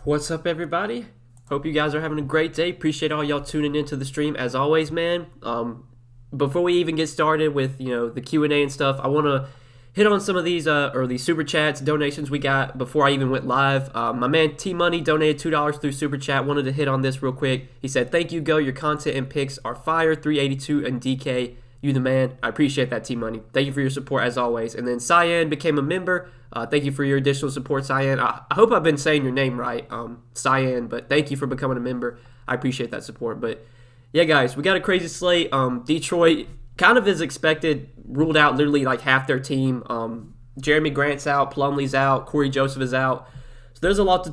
What's up, everybody? Hope you guys are having a great day. Appreciate all y'all tuning into the stream as always, man. Before we even get started with the Q&A and stuff, I want to hit on some of these these super chats, donations we got before I even went live. My man T Money donated $2 through super chat. Wanted to hit on this real quick. He said, "Thank you, Go. Your content and picks are fire. 382 and DK, you the man." I appreciate that, T Money. Thank you for your support as always. And then Cyan became a member. Thank you for your additional support, Cyan. I hope I've been saying your name right, Cyan, but thank you for becoming a member. I appreciate that support. But yeah, guys, we got a crazy slate. Detroit, kind of as expected, ruled out literally like half their team. Jeremy Grant's out, Plumlee's out, Corey Joseph is out. So there's a lot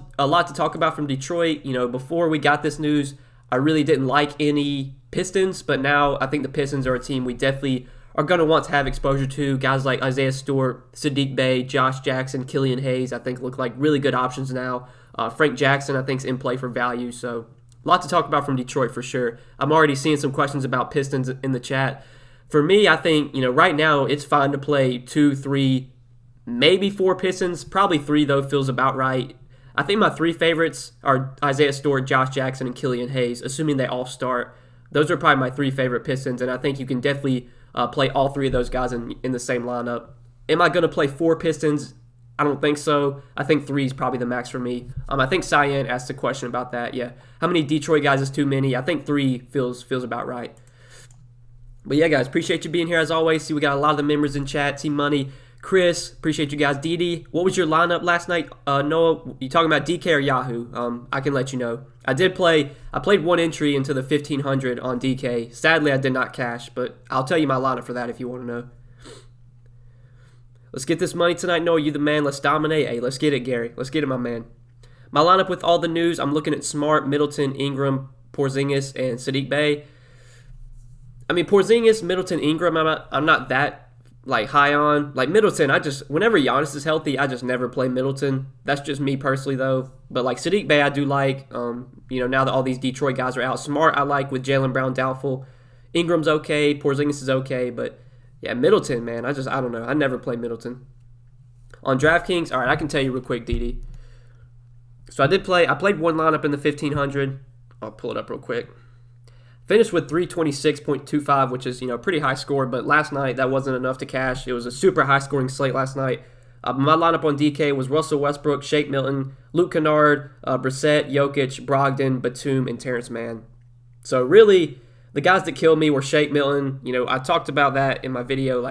to talk about from Detroit. Before we got this news, I really didn't like any Pistons, but now I think the Pistons are a team we definitely are going to want to have exposure to. Guys like Isaiah Stewart, Sadiq Bey, Josh Jackson, Killian Hayes, I think look like really good options now. Frank Jackson, I think, is in play for value. So a lot to talk about from Detroit for sure. I'm already seeing some questions about Pistons in the chat. For me, I think, right now it's fine to play 2, 3, maybe 4 Pistons. Probably 3, though, feels about right. I think my 3 favorites are Isaiah Stewart, Josh Jackson, and Killian Hayes, assuming they all start. Those are probably my 3 favorite Pistons, and I think you can definitely play all 3 of those guys in the same lineup. Am I going to play 4 Pistons? I don't think so. I think 3 is probably the max for me. I think Cyan asked a question about that. Yeah, how many Detroit guys is too many? I think 3 feels about right. But yeah, guys, appreciate you being here as always. See, we got a lot of the members in chat. Team Money, Chris, appreciate you guys. Didi, what was your lineup last night? Noah, you talking about DK or Yahoo? I can let you know. I played 1 entry into the 1500 on DK. Sadly, I did not cash, but I'll tell you my lineup for that if you want to know. Let's get this money tonight. Noah, you the man. Let's dominate. Hey, let's get it, Gary. Let's get it, my man. My lineup with all the news, I'm looking at Smart, Middleton, Ingram, Porzingis, and Sadiq Bey. I mean, Porzingis, Middleton, Ingram, I'm not that high on. Like Middleton, whenever Giannis is healthy, I just never play Middleton. That's just me personally though. But like Sadiq Bey, I do like. Now that all these Detroit guys are out. Smart, I like with Jaylen Brown doubtful. Ingram's okay. Porzingis is okay. But yeah, Middleton, man, I don't know. I never play Middleton. On Draftkings, all right, I can tell you real quick, Didi. So I played 1 lineup in the 1500. I'll pull it up real quick. Finished with 326.25, which is, pretty high score, but last night that wasn't enough to cash. It was a super high-scoring slate last night. My lineup on DK was Russell Westbrook, Shake Milton, Luke Kennard, Brissett, Jokic, Brogdon, Batum, and Terrence Mann. So really, the guys that killed me were Shake Milton. I talked about that in my video.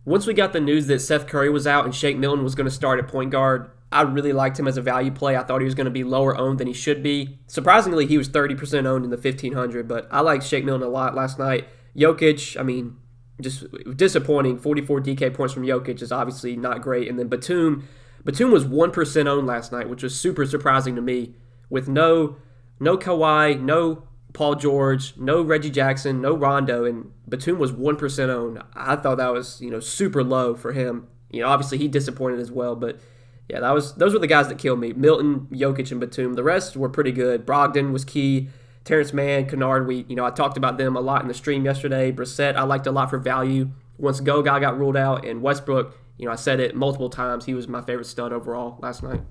Once we got the news that Seth Curry was out and Shake Milton was going to start at point guard, I really liked him as a value play. I thought he was going to be lower owned than he should be. Surprisingly, he was 30% owned in the 1500, but I liked Shake Milton a lot last night. Jokic, just disappointing. 44 DK points from Jokic is obviously not great. And then Batum was 1% owned last night, which was super surprising to me. With no Kawhi, no Paul George, no Reggie Jackson, no Rondo, and Batum was 1% owned. I thought that was, super low for him. Obviously he disappointed as well, but yeah, those were the guys that killed me. Milton, Jokic, and Batum. The rest were pretty good. Brogdon was key. Terrence Mann, Kennard, I talked about them a lot in the stream yesterday. Brissett, I liked a lot for value. Once Go Guy got ruled out, and Westbrook, I said it multiple times, he was my favorite stud overall last night.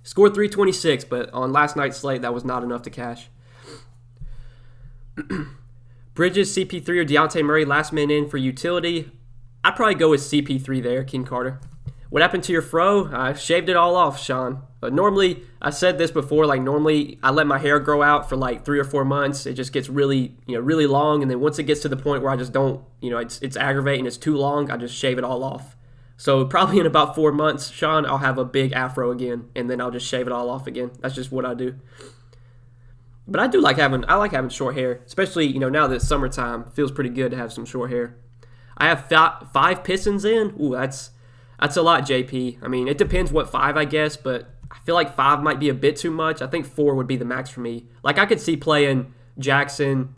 Scored 326, but on last night's slate, that was not enough to cash. Bridges, CP3, or Dejounte Murray, last man in for utility. I'd probably go with CP3 there, King Carter. What happened to your fro? I shaved it all off, Sean. But normally, I said this before, normally I let my hair grow out for 3 or 4 months. It just gets really, really long. And then once it gets to the point where I just don't, it's aggravating, it's too long, I just shave it all off. So probably in about 4 months, Sean, I'll have a big afro again. And then I'll just shave it all off again. That's just what I do. But I like having short hair, especially, now that it's summertime. It feels pretty good to have some short hair. I have 5 Pistons in. Ooh, that's a lot, JP. It depends what 5, I guess, but I feel like 5 might be a bit too much. I think 4 would be the max for me. I could see playing Jackson,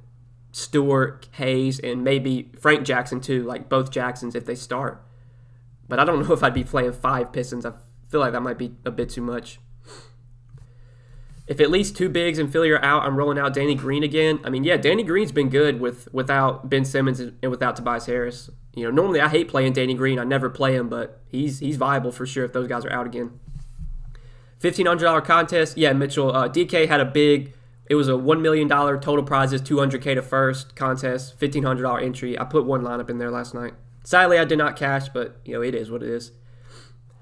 Stewart, Hayes, and maybe Frank Jackson too, both Jacksons if they start. But I don't know if I'd be playing 5 Pistons. I feel like that might be a bit too much. If at least 2 bigs in Philly are out, I'm rolling out Danny Green again. Yeah, Danny Green's been good without Ben Simmons and without Tobias Harris. Normally I hate playing Danny Green. I never play him, but he's viable for sure if those guys are out again. $1,500 contest. Yeah, Mitchell. DK had a big. It was a $1 million total prizes, $200K to first contest, $1,500 entry. I put one lineup in there last night. Sadly, I did not cash, but it is what it is.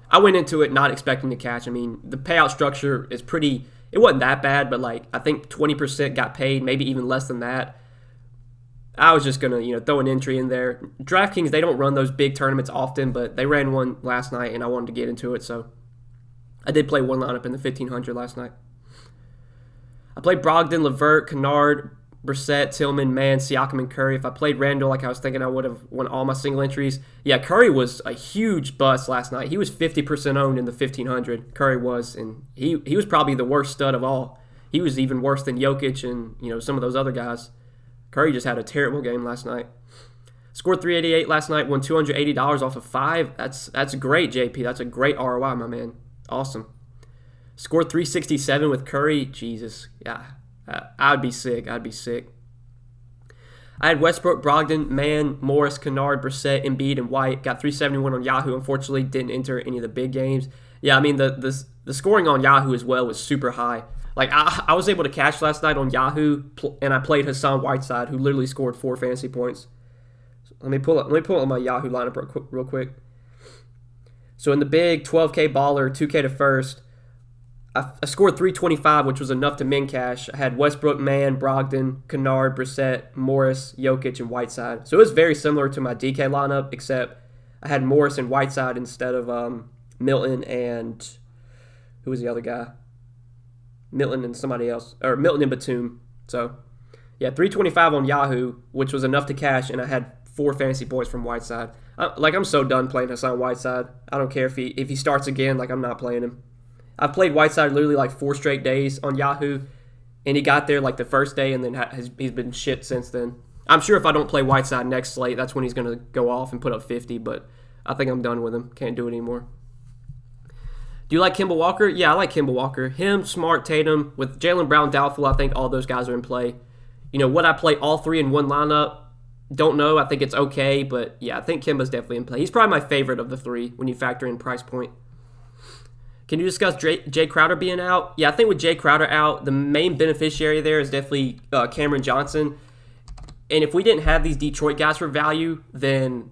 I went into it not expecting to cash. I mean, the payout structure is pretty. It wasn't that bad, but I think 20% got paid, maybe even less than that. I was just gonna throw an entry in there. Draftkings, they don't run those big tournaments often, but they ran one last night, and I wanted to get into it, so I did play one lineup in the 1,500 last night. I played Brogdon, LeVert, Kennard, Brissett, Tillman, Mann, Siakam, and Curry. If I played Randall like I was thinking, I would have won all my single entries. Yeah, Curry was a huge bust last night. He was 50% owned in the 1,500. Curry was, and he was probably the worst stud of all. He was even worse than Jokic and some of those other guys. Curry just had a terrible game last night. Scored 388 last night, won $280 off of 5. That's great, JP. That's a great ROI, my man. Awesome. Scored 367 with Curry. Jesus. Yeah. I'd be sick. I had Westbrook, Brogdon, Mann, Morris, Kennard, Brissett, Embiid, and White. Got 371 on Yahoo. Unfortunately, didn't enter any of the big games. Yeah, I mean, the scoring on Yahoo as well was super high. I was able to cash last night on Yahoo, and I played Hassan Whiteside, who literally scored 4 fantasy points. So let me pull up my Yahoo lineup real quick. So in the big 12K baller, 2K to first, I scored 325, which was enough to min cash. I had Westbrook, Mann, Brogdon, Kennard, Brissett, Morris, Jokic, and Whiteside. So it was very similar to my DK lineup, except I had Morris and Whiteside instead of Milton and who was the other guy? Milton and somebody else, or Milton and Batum. So, yeah, 325 on Yahoo, which was enough to cash, and I had 4 fantasy points from Whiteside. I'm so done playing Hassan Whiteside. I don't care if he starts again. I'm not playing him. I've played Whiteside literally 4 straight days on Yahoo, and he got there the first day, and then he's been shit since then. I'm sure if I don't play Whiteside next slate, that's when he's going to go off and put up 50, but I think I'm done with him. Can't do it anymore. Do you like Kemba Walker? Yeah, I like Kemba Walker. Him, Smart, Tatum. With Jaylen Brown doubtful, I think all those guys are in play. Would I play all 3 in one lineup? Don't know. I think it's okay, but yeah, I think Kemba's definitely in play. He's probably my favorite of the 3 when you factor in price point. Can you discuss Jay Crowder being out? Yeah, I think with Jay Crowder out, the main beneficiary there is definitely Cameron Johnson. And if we didn't have these Detroit guys for value, then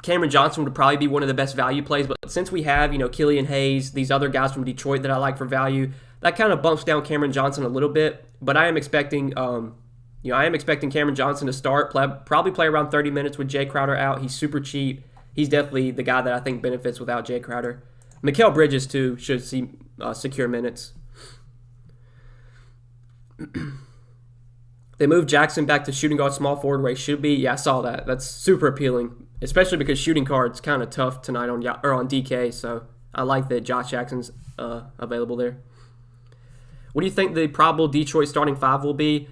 Cameron Johnson would probably be one of the best value plays. But since we have, Killian Hayes, these other guys from Detroit that I like for value, that kind of bumps down Cameron Johnson a little bit. But I am expecting, Cameron Johnson to start, probably play around 30 minutes with Jay Crowder out. He's super cheap. He's definitely the guy that I think benefits without Jay Crowder. Mikal Bridges, too, should see secure minutes. They moved Jackson back to shooting guard small forward where he should be. Yeah, I saw that. That's super appealing, especially because shooting guard's kind of tough tonight on DK, so I like that Josh Jackson's available there. What do you think the probable Detroit starting 5 will be?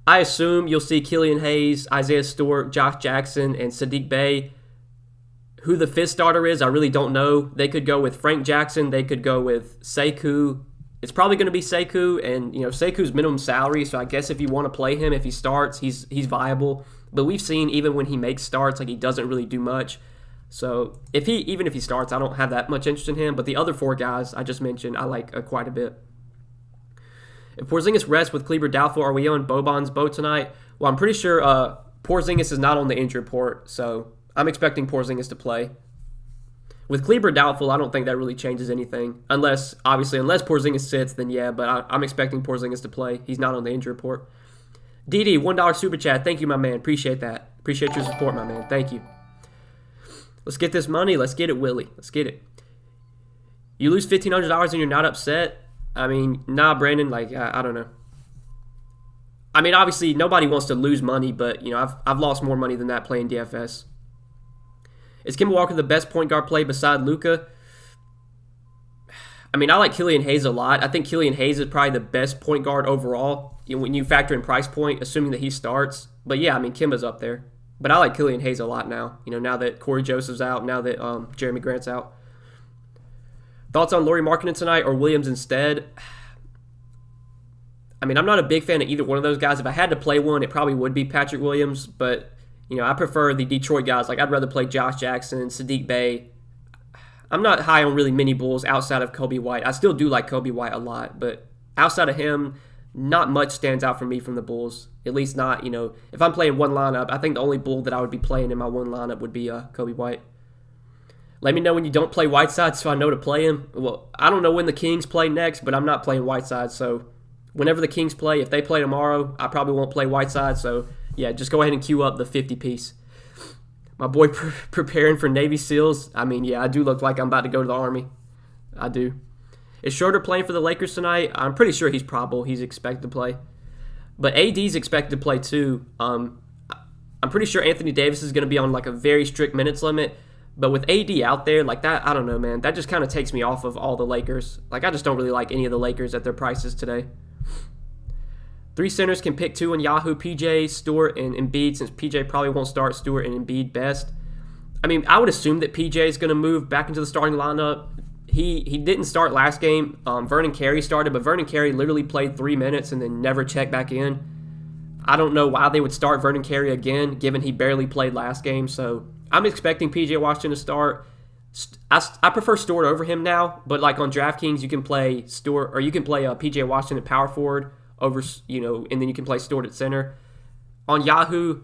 I assume you'll see Killian Hayes, Isaiah Stewart, Josh Jackson, and Sadiq Bey. Who the 5th starter is, I really don't know. They could go with Frank Jackson. They could go with Sekou. It's probably going to be Sekou, and Sekou's minimum salary, so I guess if you want to play him, if he starts, he's viable. But we've seen even when he makes starts, he doesn't really do much. So even if he starts, I don't have that much interest in him. But the other 4 guys I just mentioned, I like quite a bit. If Porzingis rests with Kleber doubtful, are we on Boban's boat tonight? Well, I'm pretty sure Porzingis is not on the injury report, so I'm expecting Porzingis to play. With Kleber doubtful, I don't think that really changes anything. Unless Porzingis sits, then yeah, but I'm expecting Porzingis to play. He's not on the injury report. DD, $1 super chat. Thank you, my man. Appreciate that. Appreciate your support, my man. Thank you. Let's get this money. Let's get it, Willie. Let's get it. You lose $1,500 and you're not upset? I mean, nah, Brandon, I don't know. I mean, obviously, nobody wants to lose money, but, I've lost more money than that playing DFS. Is Kemba Walker the best point guard play beside Luka? I mean, I like Killian Hayes a lot. I think Killian Hayes is probably the best point guard overall when you factor in price point, assuming that he starts. But yeah, I mean, Kemba's up there. But I like Killian Hayes a lot now. Now that Corey Joseph's out, now that Jeremy Grant's out. Thoughts on Lauri Markkanen tonight or Williams instead? I mean, I'm not a big fan of either one of those guys. If I had to play one, it probably would be Patrick Williams. But, I prefer the Detroit guys. I'd rather play Josh Jackson, Sadiq Bey. I'm not high on really many Bulls outside of Kobe White. I still do like Kobe White a lot, but outside of him, not much stands out for me from the Bulls. At least not, if I'm playing one lineup, I think the only Bull that I would be playing in my one lineup would be Kobe White. Let me know when you don't play Whiteside so I know to play him. Well, I don't know when the Kings play next, but I'm not playing Whiteside, so whenever the Kings play, if they play tomorrow, I probably won't play Whiteside, so yeah, just go ahead and queue up the 50-piece. My boy preparing for Navy SEALs. I mean, yeah, I do look like I'm about to go to the Army. I do. Is Schroeder playing for the Lakers tonight? I'm pretty sure he's probable. He's expected to play. But AD's expected to play too. I'm pretty sure Anthony Davis is going to be on like a very strict minutes limit. But with AD out there, like that, I don't know, man. That just kind of takes me off of all the Lakers. Like, I just don't really like any of the Lakers at their prices today. 3 centers can pick 2 in Yahoo, PJ, Stewart, and Embiid, since PJ probably won't start Stewart and Embiid best. I mean, I would assume that PJ is going to move back into the starting lineup. He didn't start last game. Vernon Carey started, but Vernon Carey literally played 3 minutes and then never checked back in. I don't know why they would start Vernon Carey again, given he barely played last game. So I'm expecting PJ Washington to start. I prefer Stewart over him now, but like on Draftkings, you can play Stewart, or you can play PJ Washington at power forward over, and then you can play Stewart at center. On Yahoo,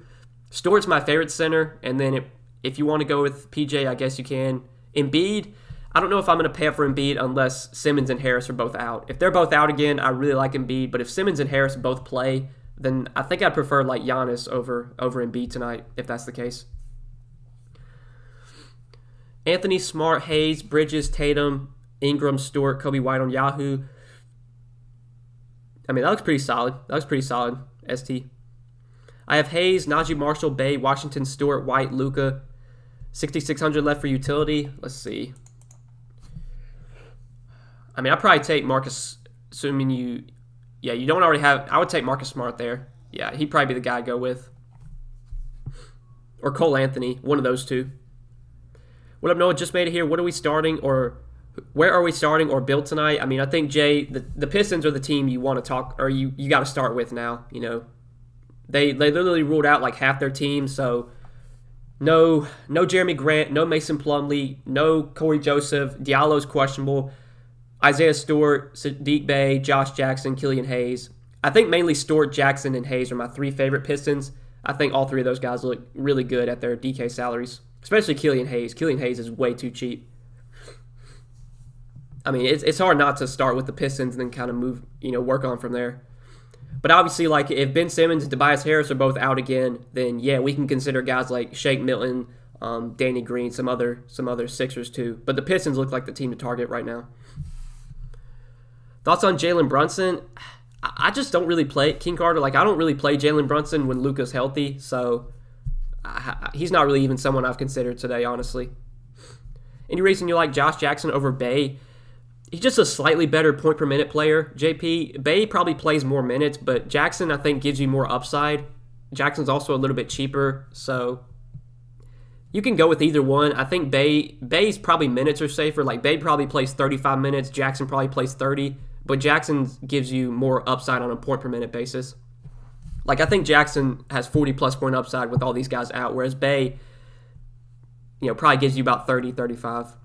Stewart's my favorite center, and then if you want to go with PJ, I guess you can. Embiid, I don't know if I'm going to pay up for Embiid unless Simmons and Harris are both out. If they're both out again, I really like Embiid, but if Simmons and Harris both play, then I think I'd prefer like Giannis over Embiid tonight, if that's the case. Anthony, Smart, Hayes, Bridges, Tatum, Ingram, Stewart, Kobe White on Yahoo. I mean, that looks pretty solid. ST. I have Hayes, Najee Marshall, Bay, Washington, Stewart, White, Luka. 6,600 left for utility. Let's see. I mean, I'd probably take Marcus, assuming you don't already have. I would take Marcus Smart there. Yeah, he'd probably be the guy I'd go with. Or Cole Anthony, one of those two. What up, Noah? Just made it here. What are we starting, or where are we starting or build tonight? I mean, I think, Jay, the Pistons are the team you want to talk, or you got to start with now. They literally ruled out like half their team, so no Jeremy Grant, no Mason Plumlee, no Corey Joseph, Diallo's questionable, Isaiah Stewart, Sadiq Bey, Josh Jackson, Killian Hayes. I think mainly Stewart, Jackson, and Hayes are my 3 favorite Pistons. I think all 3 of those guys look really good at their DK salaries, especially Killian Hayes. Killian Hayes is way too cheap. I mean, it's hard not to start with the Pistons and then kind of move, work on from there. But obviously, like, if Ben Simmons and Tobias Harris are both out again, then yeah, we can consider guys like Shake Milton, Danny Green, some other Sixers too. But the Pistons look like the team to target right now. Thoughts on Jalen Brunson? I just don't really play King Carter. Like, I don't really play Jalen Brunson when Luka's healthy, so he's not really even someone I've considered today, honestly. Any reason you like Josh Jackson over Bey? He's just a slightly better point per minute player. JP, Bey probably plays more minutes, but Jackson, I think, gives you more upside. Jackson's also a little bit cheaper, so you can go with either one. I think Bey's probably minutes are safer. Like, Bey probably plays 35 minutes. Jackson probably plays 30, but Jackson gives you more upside on a point per minute basis. Like, I think Jackson has 40-plus point upside with all these guys out, whereas Bey, probably gives you about 30, 35.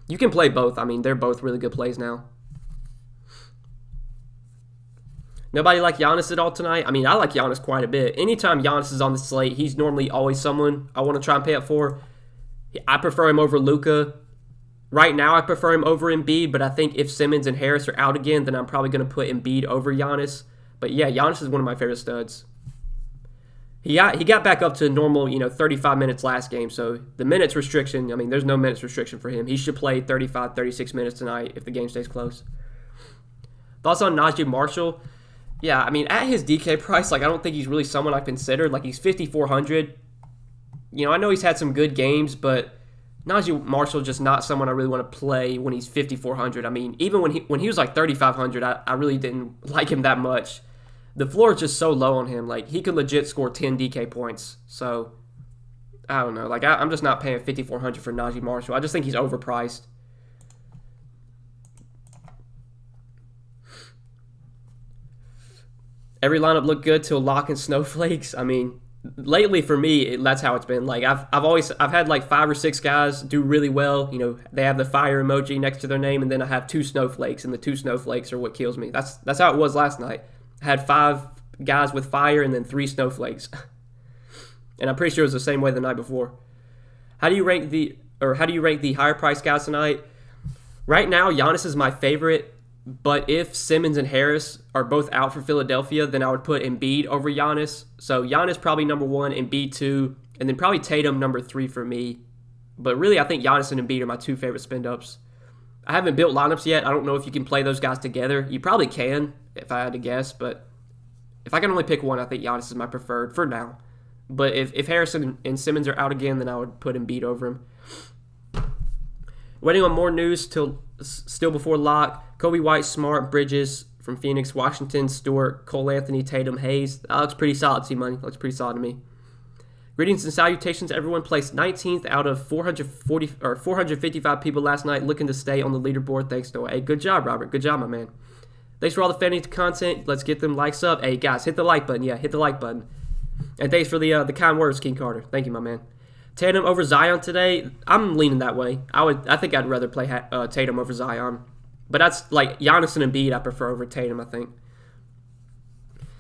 You can play both. I mean, they're both really good plays now. Nobody like Giannis at all tonight? I mean, I like Giannis quite a bit. Anytime Giannis is on the slate, he's normally always someone I want to try and pay up for. I prefer him over Luka. Right now, I prefer him over Embiid, but I think if Simmons and Harris are out again, then I'm probably going to put Embiid over Giannis. But yeah, Giannis is one of my favorite studs. He got back up to normal, 35 minutes last game. So the minutes restriction, I mean, there's no minutes restriction for him. He should play 35, 36 minutes tonight if the game stays close. Thoughts on Najee Marshall? Yeah, I mean, at his DK price, like, I don't think he's really someone I considered. Like, he's 5,400. I know he's had some good games, but Najee Marshall just not someone I really want to play when he's 5,400. I mean, even when he was like 3,500, I really didn't like him that much. The floor is just so low on him. Like, he could legit score 10 DK points. So, I don't know. Like, I'm just not paying 5,400 for Najee Marshall. I just think he's overpriced. Every lineup looked good till Lock and Snowflakes. I mean, lately for me, that's how it's been. Like I've had like 5 or 6 guys do really well. They have the fire emoji next to their name, and then I have 2 snowflakes, and the 2 snowflakes are what kills me. That's how it was last night. I had 5 guys with fire, and then 3 snowflakes, and I'm pretty sure it was the same way the night before. How do you rank the higher price guys tonight? Right now, Giannis is my favorite. But if Simmons and Harris are both out for Philadelphia, then I would put Embiid over Giannis. So Giannis probably number 1, Embiid 2, and then probably Tatum number 3 for me. But really, I think Giannis and Embiid are my 2 favorite spin-ups. I haven't built lineups yet. I don't know if you can play those guys together. You probably can, if I had to guess. But if I can only pick one, I think Giannis is my preferred for now. But if Harrison and Simmons are out again, then I would put Embiid over him. Waiting on more news till still before lock. Kobe White, Smart, Bridges from Phoenix, Washington, Stewart, Cole Anthony, Tatum, Hayes. That looks pretty solid, C-Money. Looks pretty solid to me. Greetings and salutations. Everyone placed 19th out of 455 people last night, looking to stay on the leaderboard. Thanks, Noah. Hey, good job, Robert. Good job, my man. Thanks for all the fantasy content. Let's get them likes up. Hey, guys, hit the like button. Yeah, hit the like button. And thanks for the kind words, King Carter. Thank you, my man. Tatum over Zion today. I'm leaning that way. I think I'd rather play Tatum over Zion. But that's like Giannis and Embiid I prefer over Tatum, I think.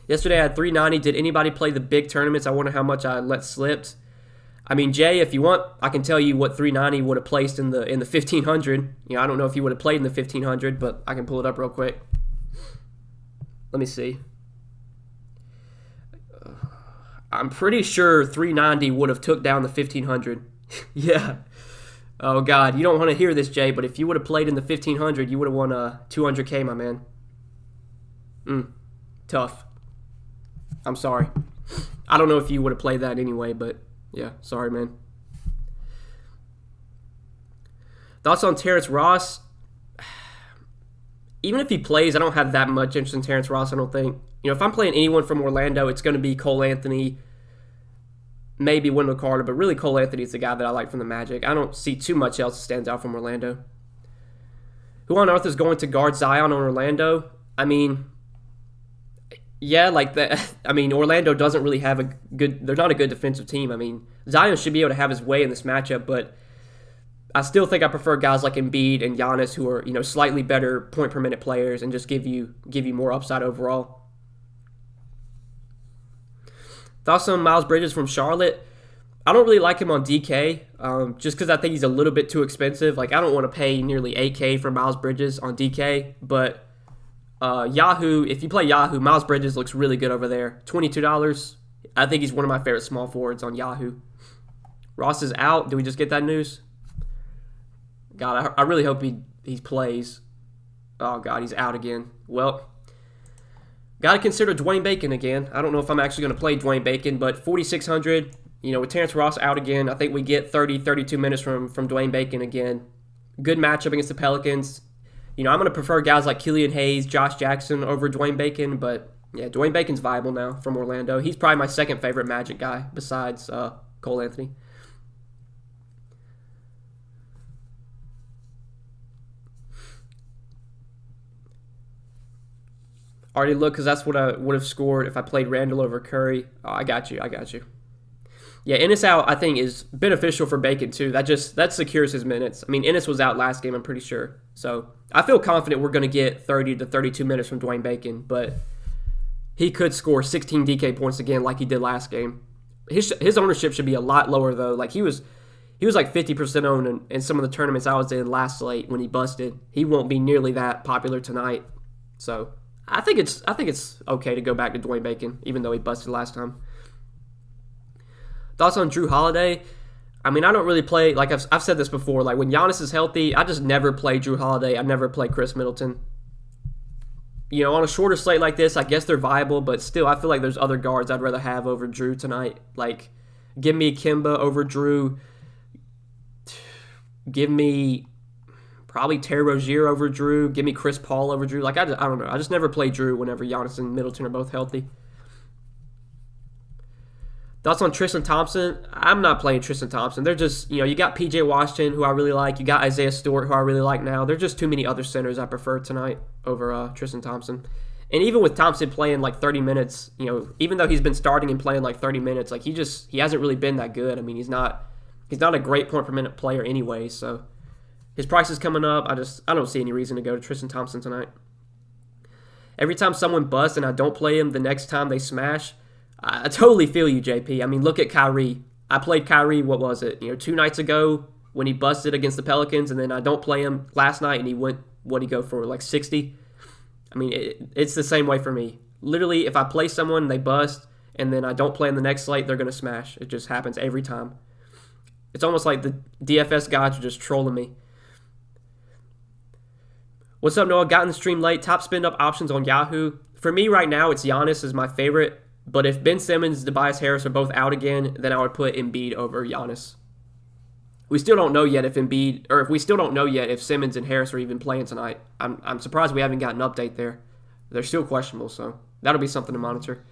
Yesterday I had 390. Did anybody play the big tournaments? I wonder how much I let slipped. I mean, Jay, if you want, I can tell you what 390 would have placed in the 1500. I don't know if you would have played in the 1500, but I can pull it up real quick. Let me see. I'm pretty sure 390 would have took down the 1500. Yeah. Oh, God. You don't want to hear this, Jay, but if you would have played in the 1500, you would have won 200K, my man. Tough. I'm sorry. I don't know if you would have played that anyway, but yeah, sorry, man. Thoughts on Terrence Ross? Even if he plays, I don't have that much interest in Terrence Ross, I don't think. If I'm playing anyone from Orlando, it's going to be Cole Anthony, maybe Wendell Carter, but really Cole Anthony is the guy that I like from the Magic. I don't see too much else that stands out from Orlando. Who on earth is going to guard Zion on Orlando? I mean, yeah, like that. I mean, Orlando doesn't really have they're not a good defensive team. I mean, Zion should be able to have his way in this matchup, but I still think I prefer guys like Embiid and Giannis who are, slightly better point per minute players and just give you more upside overall. Thoughts on Miles Bridges from Charlotte? I don't really like him on DK, just because I think he's a little bit too expensive. Like, I don't want to pay nearly $8K for Miles Bridges on DK, but Yahoo, if you play Yahoo, Miles Bridges looks really good over there. $22. I think he's one of my favorite small forwards on Yahoo. Ross is out. Did we just get that news? God, I really hope he plays. Oh, God, he's out again. Well, got to consider Dwayne Bacon again. I don't know if I'm actually going to play Dwayne Bacon, but 4,600, with Terrence Ross out again, I think we get 32 minutes from Dwayne Bacon again. Good matchup against the Pelicans. I'm going to prefer guys like Killian Hayes, Josh Jackson over Dwayne Bacon, but yeah, Dwayne Bacon's viable now from Orlando. He's probably my second favorite Magic guy besides Cole Anthony. Already look, because that's what I would have scored if I played Randall over Curry. Oh, I got you. Yeah, Ennis out, I think, is beneficial for Bacon, too. That secures his minutes. I mean, Ennis was out last game, I'm pretty sure. So I feel confident we're going to get 30 to 32 minutes from Dwayne Bacon, but he could score 16 DK points again like he did last game. His ownership should be a lot lower, though. Like, he was like 50% owned in some of the tournaments I was in last slate when he busted. He won't be nearly that popular tonight. So I think it's okay to go back to Dwayne Bacon, even though he busted last time. Thoughts on Drew Holiday? I mean, I don't really play, like I've said this before, like when Giannis is healthy, I just never play Drew Holiday. I never play Chris Middleton. On a shorter slate like this, I guess they're viable, but still, I feel like there's other guards I'd rather have over Drew tonight. Like, give me Kimba over Drew. Give me probably Terry Rozier over Drew. Give me Chris Paul over Drew. Like, I don't know. I just never play Drew whenever Giannis and Middleton are both healthy. Thoughts on Tristan Thompson? I'm not playing Tristan Thompson. They're just, you got P.J. Washington, who I really like. You got Isaiah Stewart, who I really like now. There's just too many other centers I prefer tonight over Tristan Thompson. And even with Thompson playing like 30 minutes, even though he's been starting and playing like 30 minutes, like he hasn't really been that good. I mean, he's not a great point per minute player anyway. So his price is coming up. I don't see any reason to go to Tristan Thompson tonight. Every time someone busts and I don't play him, the next time they smash, I totally feel you, JP. I mean, look at Kyrie. I played Kyrie, what was it, 2 nights ago when he busted against the Pelicans, and then I don't play him last night, and he went, what'd he go for, like 60? I mean, it's the same way for me. Literally, if I play someone and they bust, and then I don't play in the next slate, they're going to smash. It just happens every time. It's almost like the DFS gods are just trolling me. What's up, Noah? Got in the stream late. Top spin up options on Yahoo. For me right now, it's Giannis is my favorite. But if Ben Simmons and Tobias Harris are both out again, then I would put Embiid over Giannis. We still don't know yet if Simmons and Harris are even playing tonight. I'm surprised we haven't got an update there. They're still questionable, so that'll be something to monitor.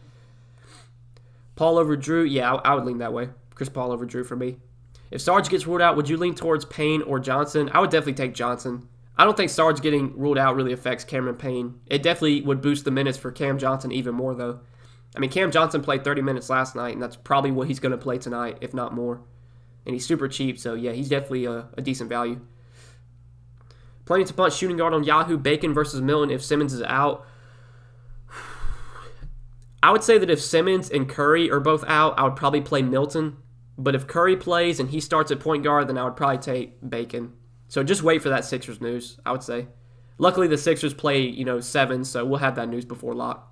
Paul over Drew, yeah, I would lean that way. Chris Paul over Drew for me. If Sarge gets ruled out, would you lean towards Payne or Johnson? I would definitely take Johnson. I don't think Sarge getting ruled out really affects Cameron Payne. It definitely would boost the minutes for Cam Johnson even more, though. I mean, Cam Johnson played 30 minutes last night, and that's probably what he's going to play tonight, if not more. And he's super cheap, so yeah, he's definitely a decent value. Playing to punch shooting guard on Yahoo, Bacon versus Milton if Simmons is out. I would say that if Simmons and Curry are both out, I would probably play Milton. But if Curry plays and he starts at point guard, then I would probably take Bacon. So just wait for that Sixers news, I would say. Luckily, the Sixers play, 7, so we'll have that news before lock.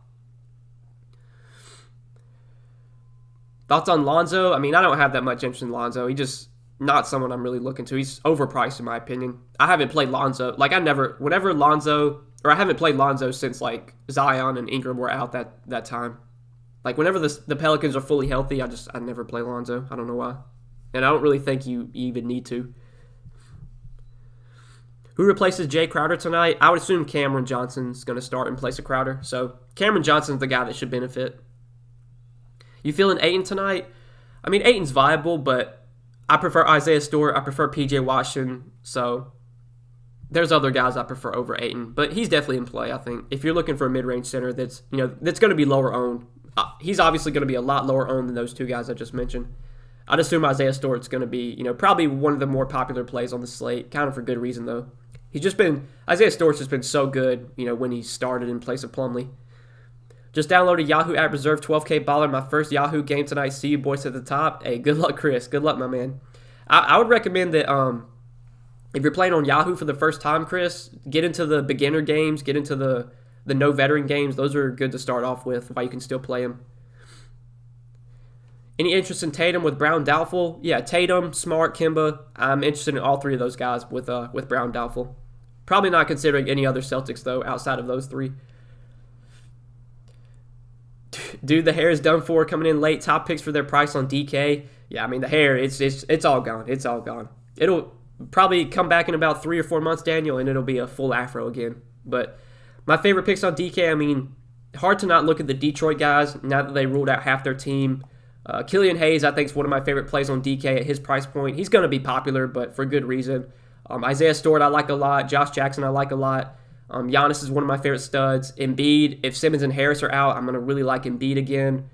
Thoughts on Lonzo? I mean, I don't have that much interest in Lonzo. He's just not someone I'm really looking to. He's overpriced in my opinion. I haven't played Lonzo. I haven't played Lonzo since like Zion and Ingram were out that time. Like whenever the Pelicans are fully healthy, I never play Lonzo. I don't know why. And I don't really think you even need to. Who replaces Jay Crowder tonight? I would assume Cameron Johnson's going to start in place of Crowder. So Cameron Johnson's the guy that should benefit. You feeling Ayton tonight? I mean, Ayton's viable, but I prefer Isaiah Stewart. I prefer PJ Washington. So there's other guys I prefer over Ayton, but he's definitely in play, I think. If you're looking for a mid-range center that's going to be lower owned, he's obviously going to be a lot lower owned than those two guys I just mentioned. I'd assume Isaiah Stewart's going to be, probably one of the more popular plays on the slate, kind of for good reason, though. Isaiah Stewart's just been so good, when he started in place of Plumlee. Just downloaded Yahoo app, reserve 12K baller. My first Yahoo game tonight. See you boys at the top. Hey, good luck, Chris. Good luck, my man. I would recommend that if you're playing on Yahoo for the first time, Chris, get into the beginner games, get into the no veteran games. Those are good to start off with while you can still play them. Any interest in Tatum with Brown doubtful? Yeah, Tatum, Smart, Kemba. I'm interested in all three of those guys with Brown doubtful. Probably not considering any other Celtics, though, outside of those three. Dude, the hair is done for, coming in late. Top picks for their price on DK. Yeah, I mean, the hair, it's all gone. It's all gone. It'll probably come back in about 3 or 4 months, Daniel, and it'll be a full afro again. But my favorite picks on DK, I mean, hard to not look at the Detroit guys now that they ruled out half their team. Killian Hayes, I think, is one of my favorite plays on DK at his price point. He's going to be popular, but for good reason. Isaiah Stewart, I like a lot. Josh Jackson, I like a lot. Giannis is one of my favorite studs. Embiid, if Simmons and Harris are out, I'm going to really like Embiid again.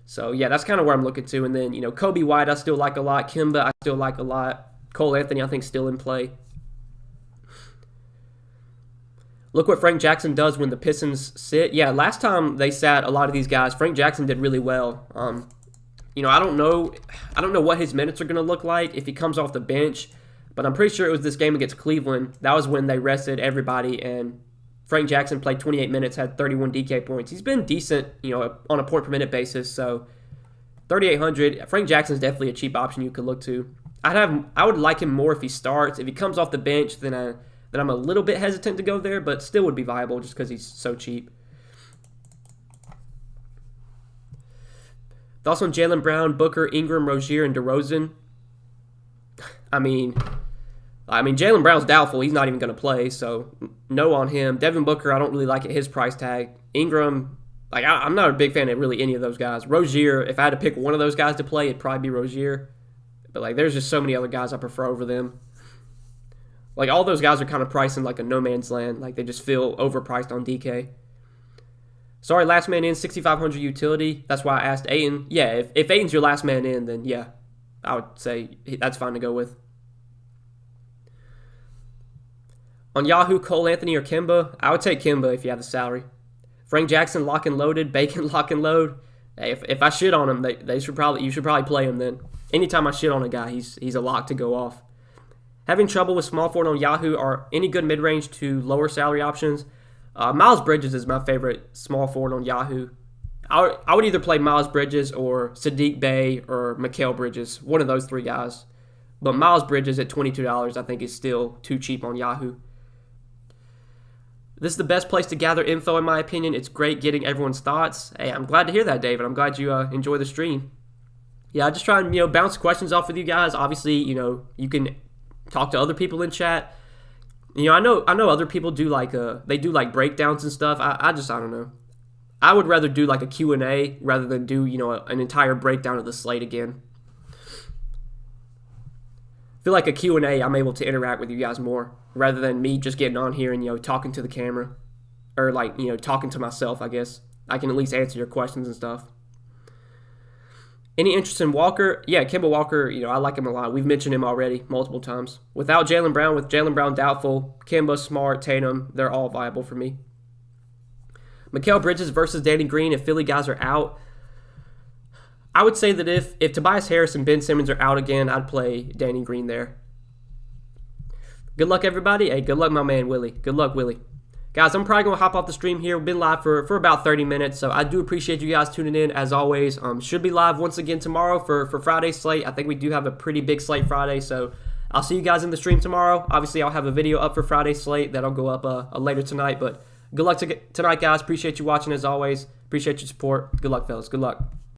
So, yeah, that's kind of where I'm looking to. And then, Kobe White, I still like a lot. Kemba, I still like a lot. Cole Anthony, I think, still in play. Look what Frank Jackson does when the Pistons sit. Yeah, last time they sat a lot of these guys, Frank Jackson did really well. I don't know what his minutes are going to look like if he comes off the bench. But I'm pretty sure it was this game against Cleveland. That was when they rested everybody, and Frank Jackson played 28 minutes, had 31 DK points. He's been decent, on a point-per-minute basis. So 3,800. Frank Jackson's definitely a cheap option you could look to. I would like him more if he starts. If he comes off the bench, then I'm a little bit hesitant to go there, but still would be viable just because he's so cheap. Thoughts on Jaylen Brown, Booker, Ingram, Rozier, and DeRozan? I mean, Jaylen Brown's doubtful. He's not even going to play, so no on him. Devin Booker, I don't really like at his price tag. Ingram, I'm not a big fan of really any of those guys. Rozier, if I had to pick one of those guys to play, it'd probably be Rozier. But, there's just so many other guys I prefer over them. All those guys are kind of priced in, a no man's land. They just feel overpriced on DK. Sorry, last man in, 6,500 utility. That's why I asked Ayton. Yeah, if Ayton's your last man in, then yeah, I would say that's fine to go with. On Yahoo, Cole Anthony or Kemba? I would take Kemba if you have the salary. Frank Jackson, lock and loaded. Bacon, lock and load. Hey, if I shit on him, you should probably play him then. Anytime I shit on a guy, he's a lock to go off. Having trouble with small forward on Yahoo, are any good mid-range to lower salary options? Miles Bridges is my favorite small forward on Yahoo. I would either play Miles Bridges or Sadiq Bey or Mikal Bridges, one of those three guys. But Miles Bridges at $22 I think is still too cheap on Yahoo. This is the best place to gather info in my opinion. It's great getting everyone's thoughts. Hey, I'm glad to hear that, David. I'm glad you enjoy the stream. Yeah, I just try and bounce questions off with you guys. Obviously, you can talk to other people in chat. I know other people do like breakdowns and stuff. I don't know. I would rather do like a Q&A rather than do an entire breakdown of the slate again. I feel like a Q&A, I'm able to interact with you guys more rather than me just getting on here and talking to the camera or talking to myself. I guess I can at least answer your questions and stuff. Any interest in Walker? Yeah, Kemba Walker, I like him a lot. We've mentioned him already multiple times. Without Jaylen Brown, with Jaylen Brown doubtful, Kemba, Smart, Tatum, they're all viable for me. Mikal Bridges versus Danny Green if Philly guys are out. I would say that if Tobias Harris and Ben Simmons are out again, I'd play Danny Green there. Good luck, everybody. Hey, good luck, my man, Willie. Good luck, Willie. Guys, I'm probably going to hop off the stream here. We've been live for about 30 minutes, so I do appreciate you guys tuning in, as always. Should be live once again tomorrow for Friday's slate. I think we do have a pretty big slate Friday, so I'll see you guys in the stream tomorrow. Obviously, I'll have a video up for Friday's slate. That'll go up later tonight, but good luck tonight, guys. Appreciate you watching, as always. Appreciate your support. Good luck, fellas. Good luck.